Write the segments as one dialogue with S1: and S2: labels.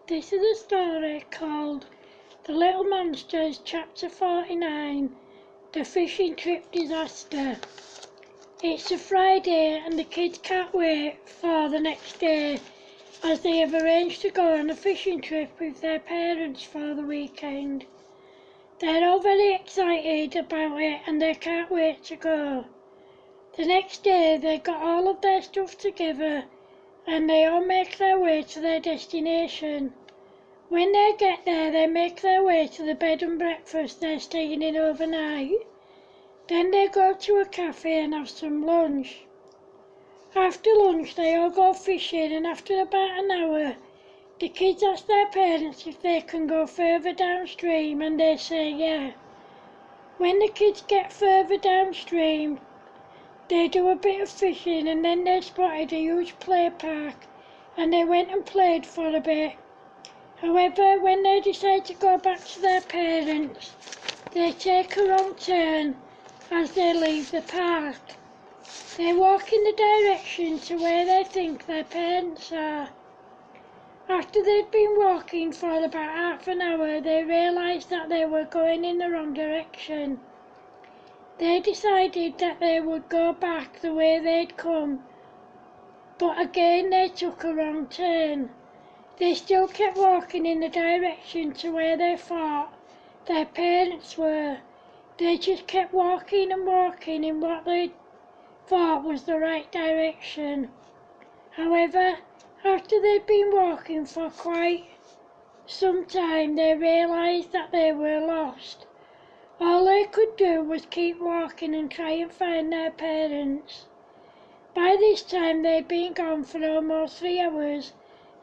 S1: This is a story called The Little Monsters, Chapter 49, The Fishing Trip Disaster. It's a Friday and the kids can't wait for the next day as they have arranged to go on a fishing trip with their parents for the weekend. They're all very excited about it and they can't wait to go. The next day they got all of their stuff together and they all make their way to their destination. When they get there, they make their way to the bed and breakfast they're staying in overnight. Then they go to a cafe and have some lunch. After lunch, they all go fishing, and after about an hour, the kids ask their parents if they can go further downstream, and they say yeah. When the kids get further downstream, they do a bit of fishing, and then they spotted a huge play park, and they went and played for a bit. However, when they decide to go back to their parents, they take a wrong turn as they leave the park. They walk in the direction to where they think their parents are. After they'd been walking for about half an hour, they realised that they were going in the wrong direction. They decided that they would go back the way they'd come, but again they took a wrong turn. They still kept walking in the direction to where they thought their parents were. They just kept walking and walking in what they thought was the right direction. However, after they'd been walking for quite some time, they realised that they were lost. All they could do was keep walking and try and find their parents. By this time they'd been gone for almost 3 hours,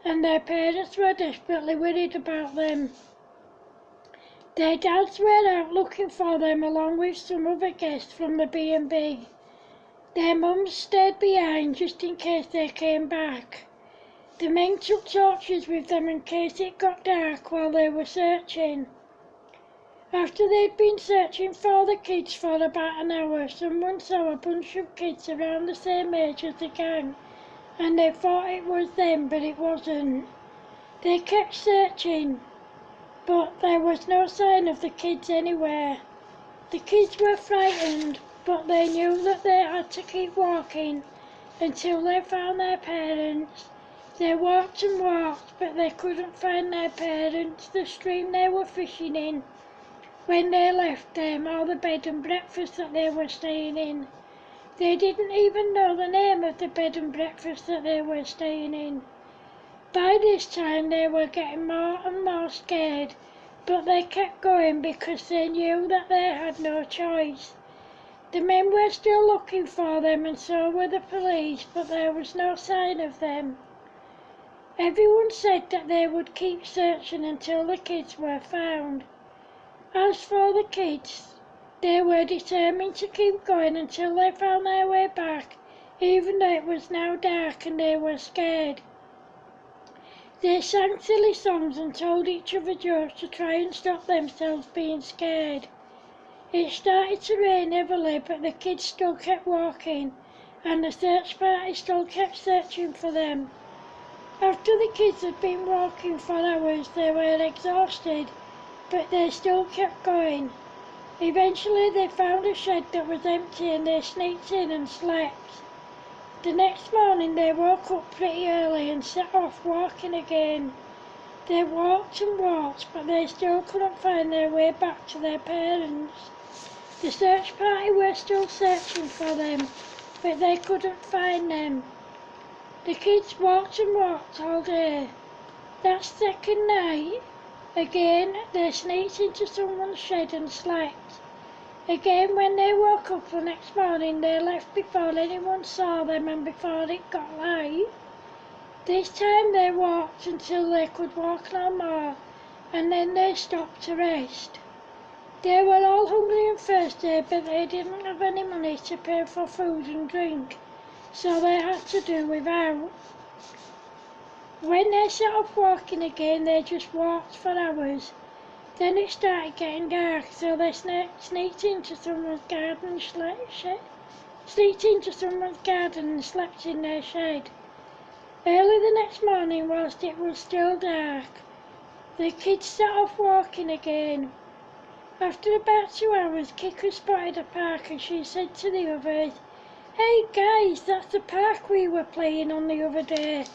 S1: and their parents were desperately worried about them. Their dads were out looking for them along with some other guests from the B&B. Their mums stayed behind just in case they came back. The men took torches with them in case it got dark while they were searching. After they'd been searching for the kids for about an hour, someone saw a bunch of kids around the same age as the gang, and they thought it was them, but it wasn't. They kept searching, but there was no sign of the kids anywhere. The kids were frightened, but they knew that they had to keep walking until they found their parents. They walked and walked, but they couldn't find their parents, the stream they were fishing in, when they left them, or the bed and breakfast that they were staying in. They didn't even know the name of the bed and breakfast that they were staying in. By this time they were getting more and more scared, but they kept going because they knew that they had no choice. The men were still looking for them and so were the police, but there was no sign of them. Everyone said that they would keep searching until the kids were found. As for the kids, they were determined to keep going until they found their way back, even though it was now dark and they were scared. They sang silly songs and told each other jokes to try and stop themselves being scared. It started to rain heavily, but the kids still kept walking, and the search party still kept searching for them. After the kids had been walking for hours, they were exhausted, but they still kept going. Eventually they found a shed that was empty and they sneaked in and slept. The next morning they woke up pretty early and set off walking again. They walked and walked, but they still couldn't find their way back to their parents. The search party were still searching for them, but they couldn't find them. The kids walked and walked all day. That second night, again they sneaked into someone's shed and slept. Again, when they woke up the next morning, they left before anyone saw them and before it got light. This time they walked until they could walk no more, and then they stopped to rest. They were all hungry and thirsty, but they didn't have any money to pay for food and drink, so they had to do without. When they set off walking again, they just walked for hours. Then it started getting dark, so they sneaked into someone's garden and slept in their shed. Early the next morning, whilst it was still dark, The kids set off walking again. After about 2 hours, Kiko spotted a park and she said to the others, "Hey guys, that's the park we were playing on the other day.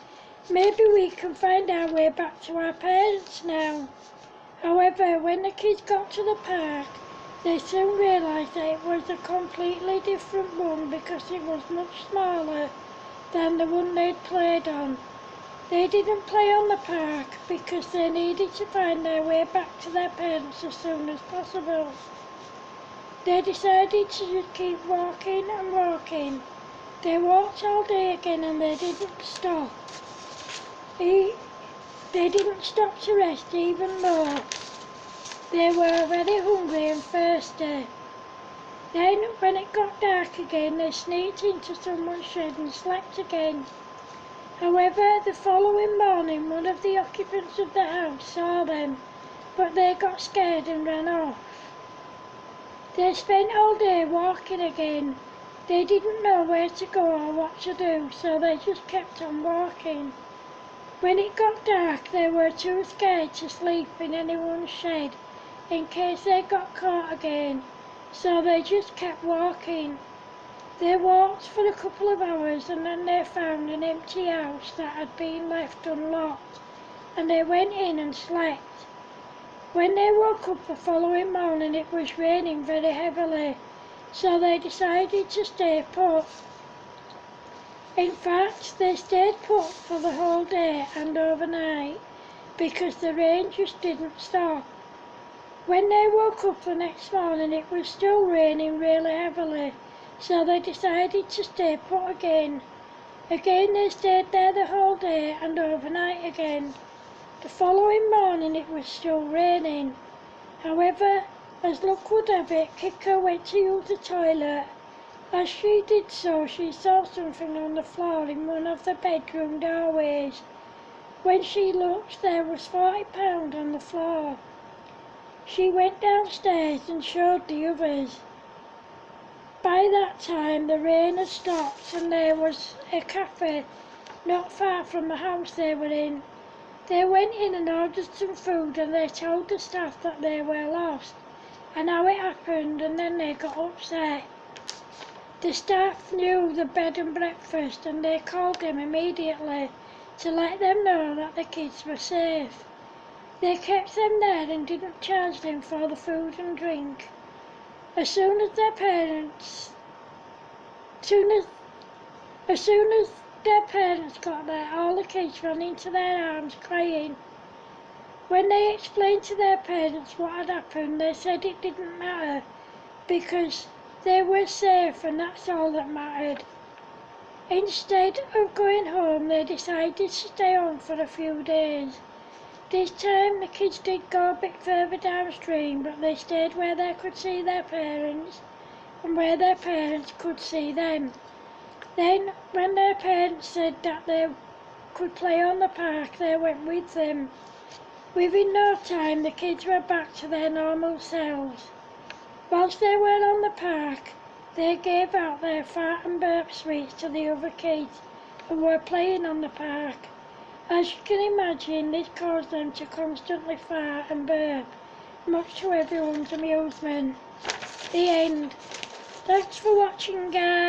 S1: Maybe we can find our way back to our parents now." However, when the kids got to the park, they soon realised that it was a completely different one because it was much smaller than the one they'd played on. They didn't play on the park because they needed to find their way back to their parents as soon as possible. They decided to just keep walking and walking. They walked all day again and they didn't stop. They didn't stop to rest even though they were very hungry and thirsty. Then, when it got dark again, they sneaked into someone's shed and slept again. However, the following morning, one of the occupants of the house saw them, but they got scared and ran off. They spent all day walking again. They didn't know where to go or what to do, so they just kept on walking. When it got dark, they were too scared to sleep in anyone's shed in case they got caught again, so they just kept walking. They walked for a couple of hours and then they found an empty house that had been left unlocked, and they went in and slept. When they woke up the following morning, it was raining very heavily, so they decided to stay put. In fact, they stayed put for the whole day and overnight because the rain just didn't stop. When they woke up the next morning, it was still raining really heavily, so they decided to stay put again. Again, they stayed there the whole day and overnight again. The following morning, it was still raining. However, as luck would have it, Kiko went to use the toilet. As she did so, she saw something on the floor in one of the bedroom doorways. When she looked, there was £40 on the floor. She went downstairs and showed the others. By that time, the rain had stopped and there was a cafe not far from the house they were in. They went in and ordered some food and they told the staff that they were lost and how it happened, and then they got upset. The staff knew the bed and breakfast and they called them immediately to let them know that the kids were safe. They kept them there and didn't charge them for the food and drink. As soon as their parents got there, all the kids ran into their arms crying. When they explained to their parents what had happened, they said it didn't matter because they were safe and that's all that mattered. Instead of going home, they decided to stay on for a few days. This time the kids did go a bit further downstream, but they stayed where they could see their parents and where their parents could see them. Then, when their parents said that they could play on the park, they went with them. Within no time, the kids were back to their normal selves. Whilst they were on the park, they gave out their fart and burp sweets to the other kids who were playing on the park. As you can imagine, this caused them to constantly fart and burp, much to everyone's amusement. The end. Thanks for watching, guys.